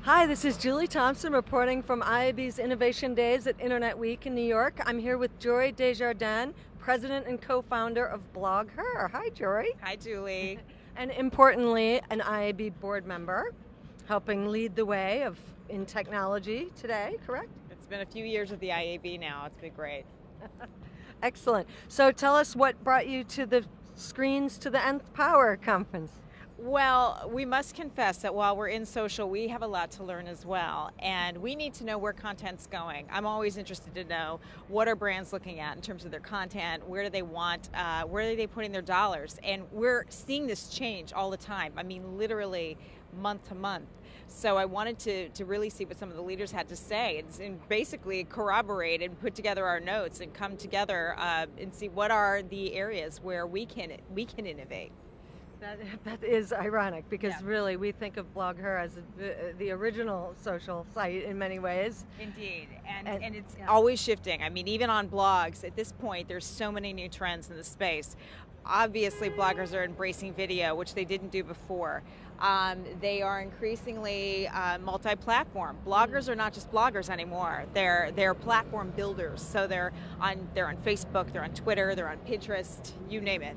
Hi, this is Julie Thompson reporting from IAB's Innovation Days at Internet Week in New York. I'm here with Jory Des Jardins, president and co-founder of BlogHer. Hi, Jory. Hi, Julie. And importantly, an IAB board member, helping lead the way in technology today, correct? It's been a few years with the IAB now. It's been great. Excellent. So tell us what brought you to the screens to the Nth Power conference. Well, we must confess that while we're in social, we have a lot to learn as well, and we need to know where content's going. I'm always interested to know what are brands looking at in terms of their content, where do they want, where are they putting their dollars, and we're seeing this change all the time. I mean, literally month to month. So I wanted to really see what some of the leaders had to say and basically corroborate and put together our notes and come together and see what are the areas where we can innovate. That is ironic because really we think of BlogHer as the original social site in many ways. Indeed, and it's always shifting. I mean, even on blogs, at this point, there's so many new trends in the space. Obviously, bloggers are embracing video, which they didn't do before. They are increasingly multi-platform. Bloggers are not just bloggers anymore. They're platform builders. So they're on Facebook, they're on Twitter, they're on Pinterest, you name it.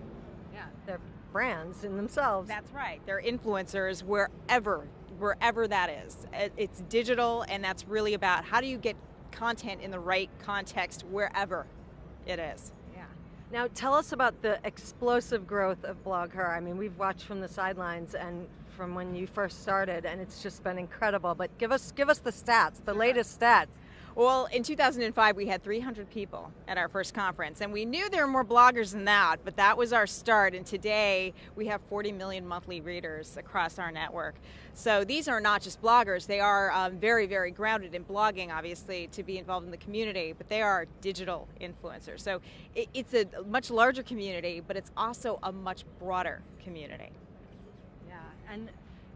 Yeah, they're brands in themselves. That's right. They're influencers wherever that is. It's digital, and that's really about how do you get content in the right context wherever it is. Yeah. Now tell us about the explosive growth of BlogHer. I mean, we've watched from the sidelines and from when you first started, and it's just been incredible. But give us the stats, the latest stats. Well, in 2005, we had 300 people at our first conference, and we knew there were more bloggers than that, but that was our start, and today we have 40 million monthly readers across our network. So these are not just bloggers. They are very, very grounded in blogging, obviously, to be involved in the community, but they are digital influencers. So it's a much larger community, but it's also a much broader community. Yeah,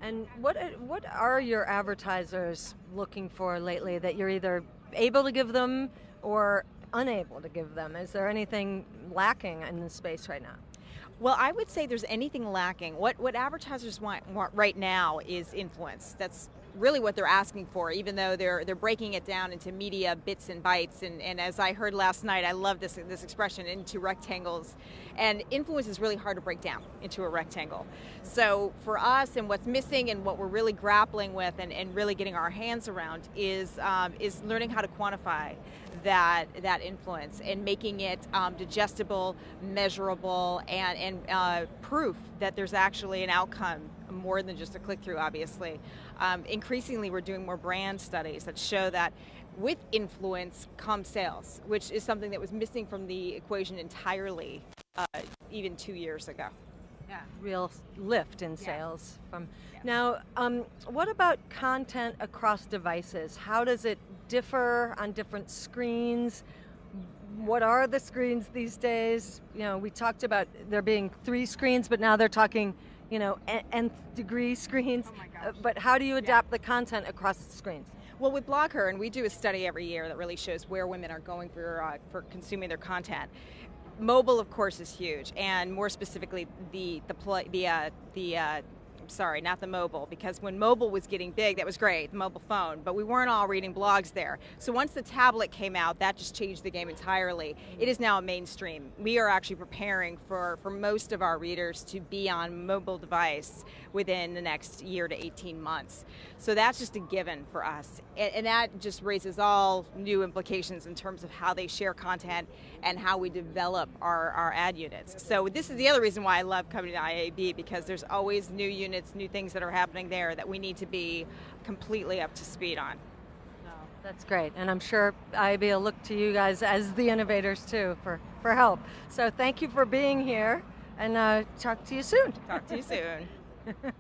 and what are your advertisers looking for lately that you're either able to give them or unable to give them? Is there anything lacking in the space right now? Well, I would say there's anything lacking. What advertisers want right now is influence. That's really what they're asking for, even though they're breaking it down into media bits and bytes. And as I heard last night, I love this expression, into rectangles. And influence is really hard to break down into a rectangle. So for us, and what's missing and what we're really grappling with and really getting our hands around is learning how to quantify that influence and making it digestible, measurable, and proof that there's actually an outcome more than just a click-through, obviously. Increasingly, we're doing more brand studies that show that with influence comes sales, which is something that was missing from the equation entirely even 2 years ago. Yeah, real lift in sales. Now, what about content across devices? How does it differ on different screens? What are the screens these days? You know, we talked about there being 3 screens, but now they're talking, you know, nth degree screens. Oh my gosh. But how do you adapt the content across the screens? Well, with BlogHer, and we do a study every year that really shows where women are going for consuming their content. Mobile, of course, is huge, and more specifically, sorry, not the mobile, because when mobile was getting big, that was great, the mobile phone, but we weren't all reading blogs there. So once the tablet came out, that just changed the game entirely. It is now a mainstream. We are actually preparing for most of our readers to be on mobile device within the next year to 18 months. So that's just a given for us. And that just raises all new implications in terms of how they share content and how we develop our ad units. So this is the other reason why I love coming to IAB, because there's always new units, new things that are happening there that we need to be completely up to speed on. That's great, and I'm sure IAB will look to you guys as the innovators too for help. So thank you for being here, and talk to you soon. Talk to you soon.